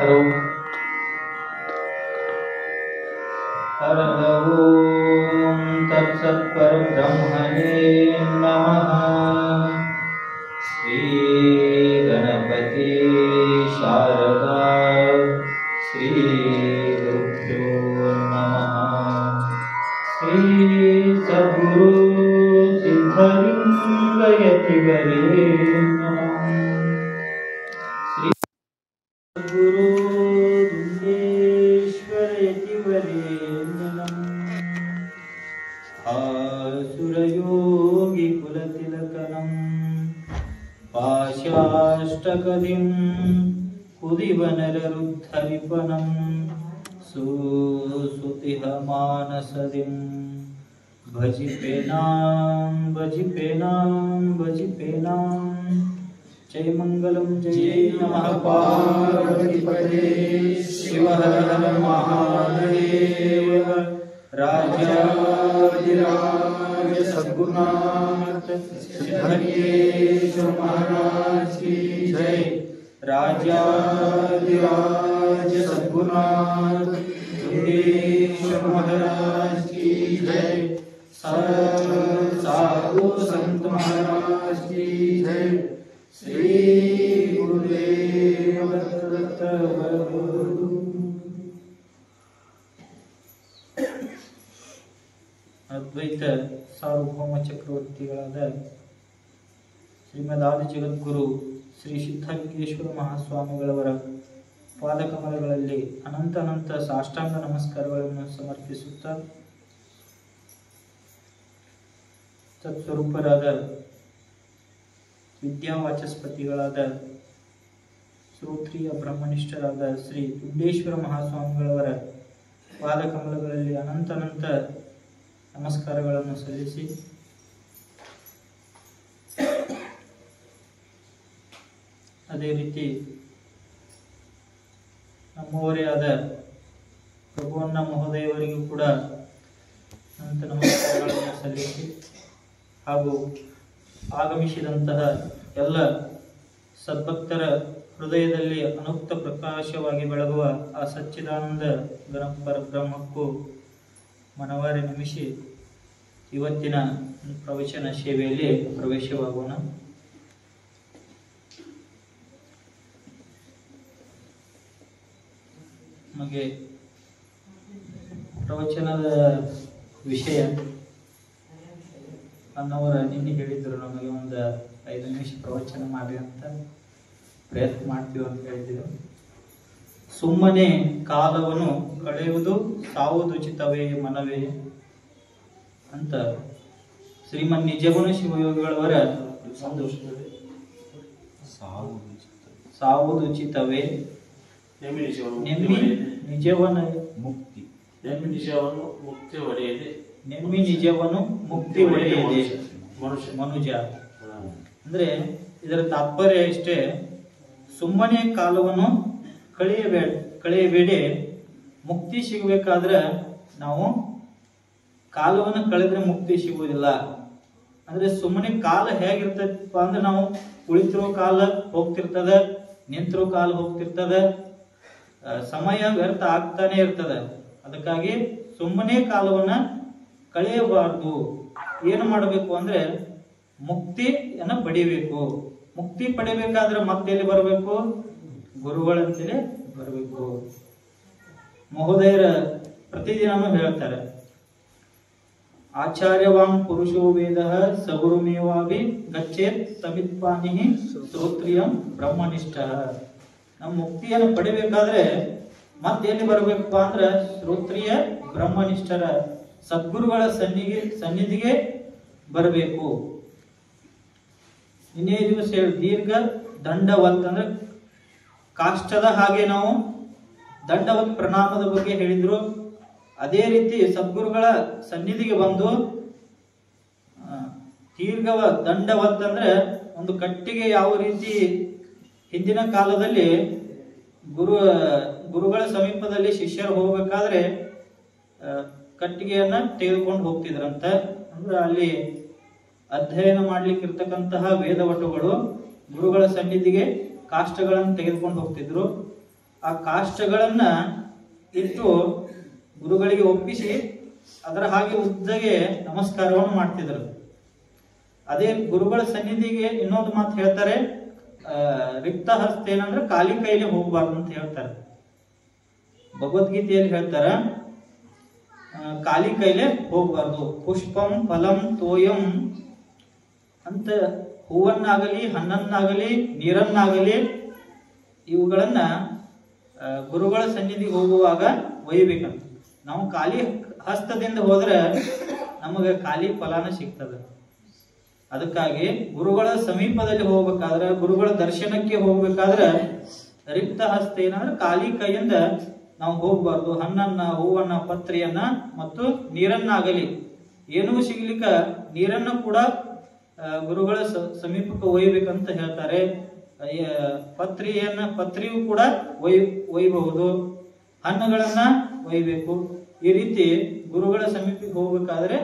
ओम तत्सत्परब्रह्मणे नमः। श्री गणपति शारदा श्री गुरुभ्यो नमः। श्री सद्गुरु सिद्धलिंग यतिवरेण्यं श्री सद्गुरु दुंडेश्वर यतिवरेण्यं आसुरयोगी कुलतिलकनं पाशाष्टकदिं कुदिवनररुद्धरिपनं सुसुतिह मानसदिं भजिपेनां जय मंगलम जय नमः पार्वतीपते शिव हर हर महादेव। राजाधिराज सद्गुरुनाथ सिद्धलिंगेश्वर महाराज की जय। राजाधिराज सद्गुरुनाथ सिद्धेश्वर महाराज की जय। साधु संत महाराज की जय। श्री गुरुदेव दत्त। ಅದ್ವೈತ ಸಾರ್ವಭೌಮ ಚಕ್ರವರ್ತಿಗಳಾದ ಶ್ರೀಮದ್ ಆದಿ ಜಗದ್ಗುರು ಶ್ರೀ ಸಿದ್ಧಲಿಂಗೇಶ್ವರ ಮಹಾಸ್ವಾಮಿಗಳವರ ಪಾದಕಮಲಗಳಲ್ಲಿ ಅನಂತ ಸಾಷ್ಟಾಂಗ ನಮಸ್ಕಾರಗಳನ್ನು ಸಮರ್ಪಿಸುತ್ತಾ ತತ್ಸ್ವರೂಪರಾದ ವಿದ್ಯಾವಾಚಸ್ಪತಿಗಳಾದ ಶ್ರೋತ್ರಿಯ ಬ್ರಹ್ಮನಿಷ್ಠರಾದ ಶ್ರೀ ದುಂಡೇಶ್ವರ ಮಹಾಸ್ವಾಮಿಗಳವರ ಪಾದಕಮಲಗಳಲ್ಲಿ ಅನಂತ ನಮಸ್ಕಾರಗಳನ್ನು ಸಲ್ಲಿಸಿ ಅದೇ ರೀತಿ ನಮ್ಮವರೇ ಆದ ಪ್ರಭುವನ್ನ ಮಹೋದಯವರಿಗೂ ಕೂಡ ಅನಂತ ನಮಸ್ಕಾರಗಳನ್ನು ಸಲ್ಲಿಸಿ ಹಾಗೂ ಆಗಮಿಸಿದಂತಹ ಎಲ್ಲ ಸದ್ಭಕ್ತರ ಹೃದಯದಲ್ಲಿ ಅನುಕ್ತ ಪ್ರಕಾಶವಾಗಿ ಬೆಳಗುವ ಆ ಸಚ್ಚಿದಾನಂದ ಗಣಪರಬ್ರಹ್ಮಕ್ಕೂ ಮನವಾರೆ ನಮಿಸಿ ಇವತ್ತಿನ ಪ್ರವಚನ ಸೇವೆಯಲ್ಲಿ ಪ್ರವೇಶವಾಗೋಣ. ನಮಗೆ ಪ್ರವಚನದ ವಿಷಯ ಅನ್ನೋರ ನಿನ್ನೆ ಹೇಳಿದ್ರು, ನಮಗೆ ಒಂದು 5 ನಿಮಿಷ ಪ್ರವಚನ ಮಾಡಿ ಅಂತ ಪ್ರಯತ್ನ ಮಾಡ್ತೀವಿ ಅಂತ ಹೇಳಿದ್ರು. ಸುಮ್ಮನೆ ಕಾಲವನ್ನು ಕಳೆಯುವುದು ಸಾವುದುಚಿತವೇ ಮನವೇ ಅಂತ ಶ್ರೀಮನ್ ನಿಜಗುಣ ಶಿವಯೋಗಿಗಳವರ ಸಾವುದುಚಿತವೇ ನೆಮ್ಮಿ ನಿಜವನ ಮುಕ್ತಿ ನೆಮ್ಮಿ ನಿಜವನು ಮುಕ್ತಿ ಒಡೆಯದೆ ಮನುಜ ಅಂದ್ರೆ ಇದರ ತಾತ್ಪರ್ಯ ಇಷ್ಟೇ. ಸುಮ್ಮನೆ ಕಾಲವನ್ನು ಕಳೆಯಬೇಡಿ. ಮುಕ್ತಿ ಸಿಗಬೇಕಾದ್ರೆ ನಾವು ಕಾಲವನ್ನು ಕಳೆದ್ರೆ ಮುಕ್ತಿ ಸಿಗುವುದಿಲ್ಲ. ಅಂದ್ರೆ ಸುಮ್ಮನೆ ಕಾಲ ಹೇಗಿರ್ತದಪ್ಪ ಅಂದ್ರೆ ನಾವು ಕುಳಿತಿರೋ ಕಾಲ ಹೋಗ್ತಿರ್ತದ, ನಿಂತಿರೋ ಕಾಲ ಹೋಗ್ತಿರ್ತದ, ಸಮಯ ವ್ಯರ್ಥ ಆಗ್ತಾನೆ ಇರ್ತದ. ಅದಕ್ಕಾಗಿ ಸುಮ್ಮನೆ ಕಾಲವನ್ನ ಕಳೆಯಬಾರ್ದು. ಏನು ಮಾಡಬೇಕು ಅಂದ್ರೆ ಮುಕ್ತಿಯನ್ನ ಪಡಿಬೇಕು. ಮುಕ್ತಿ ಪಡಿಬೇಕಾದ್ರೆ ಮತ್ತೆ ಎಲ್ಲಿ ಬರಬೇಕು? ಗುರುಗಳಂತಲೇ ಬರಬೇಕು. ಮಹೋದಯರ ಪ್ರತಿದಿನನೂ ಹೇಳ್ತಾರೆ, ಆಚಾರ್ಯವಾನ್ ಪುರುಷೋ ವೇದ ಸಗುರುಮೇವಾಭಿ ಗಚ್ಚೇತ್ ಸಮಿತ್ಪಾನಿ ಶ್ರೋತ್ರಿಯಂ ಬ್ರಹ್ಮನಿಷ್ಠ. ನಮ್ಮ ಮುಕ್ತಿಯನ್ನು ಪಡಿಬೇಕಾದ್ರೆ ಮತ್ತೆ ಎಲ್ಲಿ ಬರಬೇಕಪ್ಪ ಅಂದ್ರೆ ಶ್ರೋತ್ರಿಯ ಬ್ರಹ್ಮನಿಷ್ಠರ ಸದ್ಗುರುಗಳ ಸನ್ನಿಧಿಗೆ ಬರಬೇಕು. ಇನ್ನೇ ದಿವಸ ದೀರ್ಘ ದಂಡವತ್ ಅಂದ್ರೆ ಕಾಷ್ಟದ ಹಾಗೆ ನಾವು ದಂಡವತ್ ಪ್ರಣಾಮದ ಬಗ್ಗೆ ಹೇಳಿದ್ರು. ಅದೇ ರೀತಿ ಸದ್ಗುರುಗಳ ಸನ್ನಿಧಿಗೆ ಬಂದು ದೀರ್ಘವ ದಂಡವತ್ ಅಂದ್ರೆ ಒಂದು ಕಟ್ಟಿಗೆ ಯಾವ ರೀತಿ ಹಿಂದಿನ ಕಾಲದಲ್ಲಿ ಗುರುಗಳ ಸಮೀಪದಲ್ಲಿ ಶಿಷ್ಯರು ಹೋಗಬೇಕಾದ್ರೆ ಕಟ್ಟಿಗೆಯನ್ನ ತೆಗೆದುಕೊಂಡು ಹೋಗ್ತಿದ್ರಂತ. ಅಂದ್ರೆ ಅಲ್ಲಿ ಅಧ್ಯಯನ ಮಾಡ್ಲಿಕ್ಕೆ ಇರ್ತಕ್ಕಂತಹ ವೇದವಟುಗಳು ಗುರುಗಳ ಸನ್ನಿಧಿಗೆ ಕಾಷ್ಟಗಳನ್ನು ತೆಗೆದುಕೊಂಡು ಹೋಗ್ತಿದ್ರು. ಆ ಕಾಷ್ಟಗಳನ್ನ ಇಟ್ಟು ಗುರುಗಳಿಗೆ ಒಪ್ಪಿಸಿ ಅದರ ಹಾಗೆ ಉದ್ದಗೆ ನಮಸ್ಕಾರವನ್ನು ಮಾಡ್ತಿದ್ರು. ಅದೇ ಗುರುಗಳ ಸನ್ನಿಧಿಗೆ ಇನ್ನೊಂದು ಮಾತು ಹೇಳ್ತಾರೆ, ರಿಕ್ತ ಹಸ್ತ ಏನಂದ್ರೆ ಖಾಲಿ ಕೈಲಿ ಹೋಗಬಾರ್ದು ಅಂತ ಹೇಳ್ತಾರೆ. ಭಗವದ್ಗೀತೆಯಲ್ಲಿ ಹೇಳ್ತಾರ, ಖಾಲಿ ಕೈಲೆ ಹೋಗಬಾರ್ದು. ಪುಷ್ಪಂ ಫಲಂ ತೋಯಂ ಅಂತ ಹೂವನ್ನಾಗಲಿ ಹಣ್ಣನ್ನಾಗಲಿ ನೀರನ್ನಾಗಲಿ ಇವುಗಳನ್ನ ಗುರುಗಳ ಸನ್ನಿಧಿಗೆ ಹೋಗುವಾಗ ಒಯ್ಯಬೇಕಂತ. ನಾವು ಖಾಲಿ ಹಸ್ತದಿಂದ ಹೋದ್ರೆ ನಮಗೆ ಖಾಲಿ ಫಲಾನ ಸಿಗ್ತದೆ. ಅದಕ್ಕಾಗಿ ಗುರುಗಳ ಸಮೀಪದಲ್ಲಿ ಹೋಗ್ಬೇಕಾದ್ರೆ, ಗುರುಗಳ ದರ್ಶನಕ್ಕೆ ಹೋಗ್ಬೇಕಾದ್ರೆ ರಿಕ್ತ ಹಸ್ತ ಏನಂದ್ರೆ ಖಾಲಿ ಕೈಯಿಂದ ನಾವು ಹೋಗ್ಬಾರ್ದು. ಹಣ್ಣನ್ನ, ಹೂವನ್ನ, ಪತ್ರಿಯನ್ನ ಮತ್ತು ನೀರನ್ನಾಗಲಿ ಏನೂ ಸಿಗ್ಲಿಕ್ಕ ನೀರನ್ನ ಕೂಡ ಗುರುಗಳ ಸಮೀಪಕ್ಕೆ ಒಯ್ಯಬೇಕಂತ ಹೇಳ್ತಾರೆ. ಪತ್ರಿಯೂ ಕೂಡ ಒಯ್ಯಬಹುದು, ಹಣ್ಣುಗಳನ್ನ ಒಯ್ಯಬೇಕು. ಈ ರೀತಿ ಗುರುಗಳ ಸಮೀಪಕ್ಕೆ ಹೋಗ್ಬೇಕಾದ್ರೆ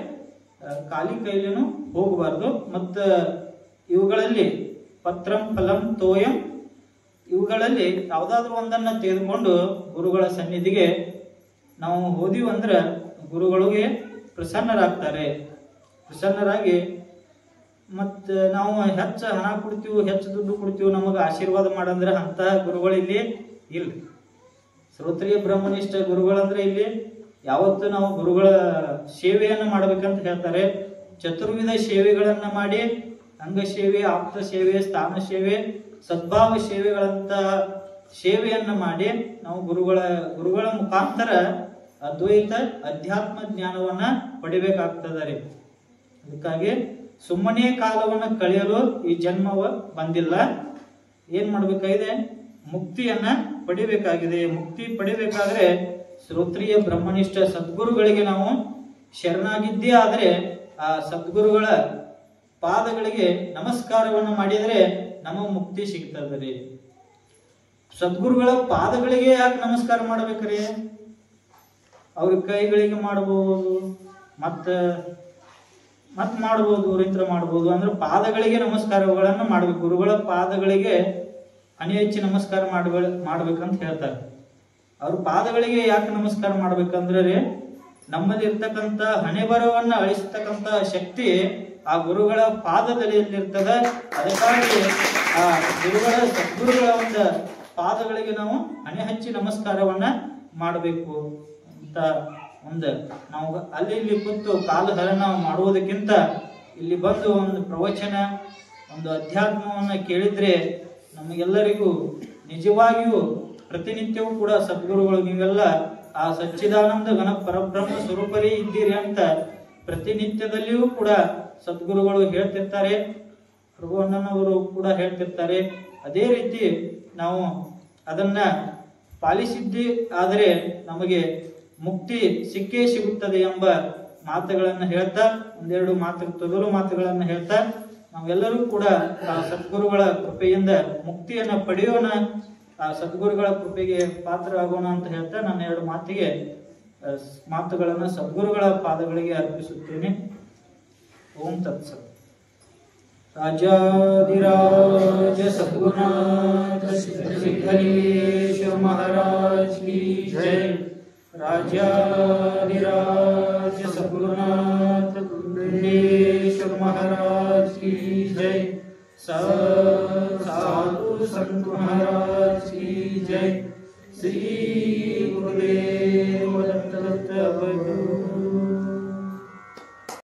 ಖಾಲಿ ಕೈಲೇನು ಹೋಗಬಾರ್ದು. ಮತ್ತ ಇವುಗಳಲ್ಲಿ ಪತ್ರಂ ಫಲಂ ತೋಯಂ ಇವುಗಳಲ್ಲಿ ಯಾವ್ದಾದ್ರು ಒಂದನ್ನ ತೆಗೆದುಕೊಂಡು ಗುರುಗಳ ಸನ್ನಿಧಿಗೆ ನಾವು ಹೋದಿವಂದ್ರೆ ಗುರುಗಳಿಗೆ ಪ್ರಸನ್ನರಾಗ್ತಾರೆ. ಪ್ರಸನ್ನರಾಗಿ ಮತ್ತ ನಾವು ಹೆಚ್ಚು ಹಣ ಕೊಡ್ತೀವಿ, ಹೆಚ್ಚು ದುಡ್ಡು ಕೊಡ್ತೀವಿ, ನಮಗೆ ಆಶೀರ್ವಾದ ಮಾಡಂದ್ರೆ ಅಂತ ಗುರುಗಳು ಇಲ್ಲಿ ಇಲ್ಲ. ಶ್ರೋತ್ರಿಯ ಬ್ರಹ್ಮನಿಷ್ಠ ಗುರುಗಳಂದ್ರೆ ಇಲ್ಲಿ ಯಾವತ್ತು ನಾವು ಗುರುಗಳ ಸೇವೆಯನ್ನು ಮಾಡ್ಬೇಕಂತ ಹೇಳ್ತಾರೆ. ಚತುರ್ವಿಧ ಸೇವೆಗಳನ್ನ ಮಾಡಿ, ಅಂಗ ಸೇವೆ, ಆಪ್ತ ಸೇವೆ, ಸ್ಥಾನ ಸೇವೆ, ಸದ್ಭಾವ ಸೇವೆಗಳಂತ ಸೇವೆಯನ್ನ ಮಾಡಿ ನಾವು ಗುರುಗಳ ಮುಖಾಂತರ ಅದ್ವೈತ ಅಧ್ಯಾತ್ಮ ಜ್ಞಾನವನ್ನ ಪಡಿಬೇಕಾಗ್ತದೆ. ಅದಕ್ಕಾಗಿ ಸುಮ್ಮನೆ ಕಾಲವನ್ನ ಕಳೆಯಲು ಈ ಜನ್ಮವ ಬಂದಿಲ್ಲ. ಏನ್ ಮಾಡ್ಬೇಕಾಗಿದೆ? ಮುಕ್ತಿಯನ್ನ ಪಡಿಬೇಕಾಗಿದೆ. ಮುಕ್ತಿ ಪಡಿಬೇಕಾದ್ರೆ ಶ್ರೋತ್ರಿಯ ಬ್ರಹ್ಮನಿಷ್ಠ ಸದ್ಗುರುಗಳಿಗೆ ನಾವು ಶರಣಾಗಿದ್ದೇ ಆದ್ರೆ ಆ ಸದ್ಗುರುಗಳ ಪಾದಗಳಿಗೆ ನಮಸ್ಕಾರವನ್ನು ಮಾಡಿದರೆ ನಮಗೆ ಮುಕ್ತಿ ಸಿಗ್ತದೆ. ಸದ್ಗುರುಗಳ ಪಾದಗಳಿಗೆ ಯಾಕೆ ನಮಸ್ಕಾರ ಮಾಡ್ಬೇಕ್ರಿ? ಅವ್ರ ಕೈಗಳಿಗೆ ಮಾಡಬಹುದು, ಮತ್ ಮಾಡಬಹುದು, ರಿಂತ್ರ ಮಾಡಬಹುದು. ಅಂದ್ರೆ ಪಾದಗಳಿಗೆ ನಮಸ್ಕಾರಗಳನ್ನು ಮಾಡ್ಬೇಕು. ಗುರುಗಳ ಪಾದಗಳಿಗೆ ಅತಿ ಹೆಚ್ಚು ನಮಸ್ಕಾರ ಮಾಡ್ಬೇಕಂತ ಹೇಳ್ತಾರೆ. ಅವ್ರ ಪಾದಗಳಿಗೆ ಯಾಕೆ ನಮಸ್ಕಾರ ಮಾಡ್ಬೇಕಂದ್ರೆ ನಮ್ಮಲ್ಲಿ ಇರ್ತಕ್ಕಂಥ ಹಣೆ ಬರವನ್ನ ಅಳಿಸ್ತಕ್ಕಂಥ ಶಕ್ತಿ ಆ ಗುರುಗಳ ಪಾದದಲ್ಲಿ ಇರ್ತದ. ಅದಕ್ಕಾಗಿ ಆ ಸದ್ಗುರುಗಳ ಒಂದು ಪಾದಗಳಿಗೆ ನಾವು ಹಣೆ ಹಚ್ಚಿ ನಮಸ್ಕಾರವನ್ನ ಮಾಡಬೇಕು ಅಂತ ನಾವು ಅಲ್ಲಿ ಇಲ್ಲಿ ಕೂತು ಕಾಲಹರಣ ಮಾಡುವುದಕ್ಕಿಂತ ಇಲ್ಲಿ ಬಂದು ಒಂದು ಪ್ರವಚನ, ಒಂದು ಅಧ್ಯಾತ್ಮವನ್ನ ಕೇಳಿದ್ರೆ ನಮಗೆಲ್ಲರಿಗೂ ನಿಜವಾಗಿಯೂ ಪ್ರತಿನಿತ್ಯವೂ ಕೂಡ ಸದ್ಗುರುಗಳು ನೀವೆಲ್ಲ ಆ ಸಚ್ಚಿದಾನಂದ ಘನ ಪರಬ್ರಹ್ಮ ಸ್ವರೂಪರೇ ಇದ್ದೀರಿ ಅಂತ ಪ್ರತಿನಿತ್ಯದಲ್ಲಿಯೂ ಕೂಡ ಸದ್ಗುರುಗಳು ಹೇಳ್ತಿರ್ತಾರೆ. ಪ್ರಭುವಣ್ಣನವರು ಕೂಡ ಹೇಳ್ತಿರ್ತಾರೆ. ಅದೇ ರೀತಿ ನಾವು ಅದನ್ನ ಪಾಲಿಸಿದ್ದಿ ಆದರೆ ನಮಗೆ ಮುಕ್ತಿ ಸಿಕ್ಕೇ ಸಿಗುತ್ತದೆ ಎಂಬ ಮಾತುಗಳನ್ನು ಹೇಳ್ತಾ, ಒಂದೆರಡು ತೊದಲು ಮಾತುಗಳನ್ನು ಹೇಳ್ತಾ ನಾವೆಲ್ಲರೂ ಕೂಡ ಆ ಸದ್ಗುರುಗಳ ಕೃಪೆಯಿಂದ ಮುಕ್ತಿಯನ್ನ ಪಡೆಯೋಣ, ಆ ಸದ್ಗುರುಗಳ ಕೃಪೆಗೆ ಪಾತ್ರರಾಗೋಣ ಅಂತ ಹೇಳ್ತಾ ನನ್ನ ಎರಡು ಮಾತುಗಳನ್ನು ಸದ್ಗುರುಗಳ ಪಾದಗಳಿಗೆ ಅರ್ಪಿಸುತ್ತೇನೆ. ಓಂ ತತ್ಸತ್. ರಾಜಾಧಿರಾಜ ಸದ್ಗುರುನಾಥ ಸಿದ್ಧಲಿಂಗೇಶ ಮಹಾರಾಜ್ ಕಿ ಜೈ. ರಾಜಾಧಿರಾಜ ಸದ್ಗುರುನಾಥ ಸಿದ್ಧಲಿಂಗೇಶ ಮಹಾರಾಜ್ ಕಿ ಜೈ. साधु संत महाराज की जय. श्री गुरुदेव दत्त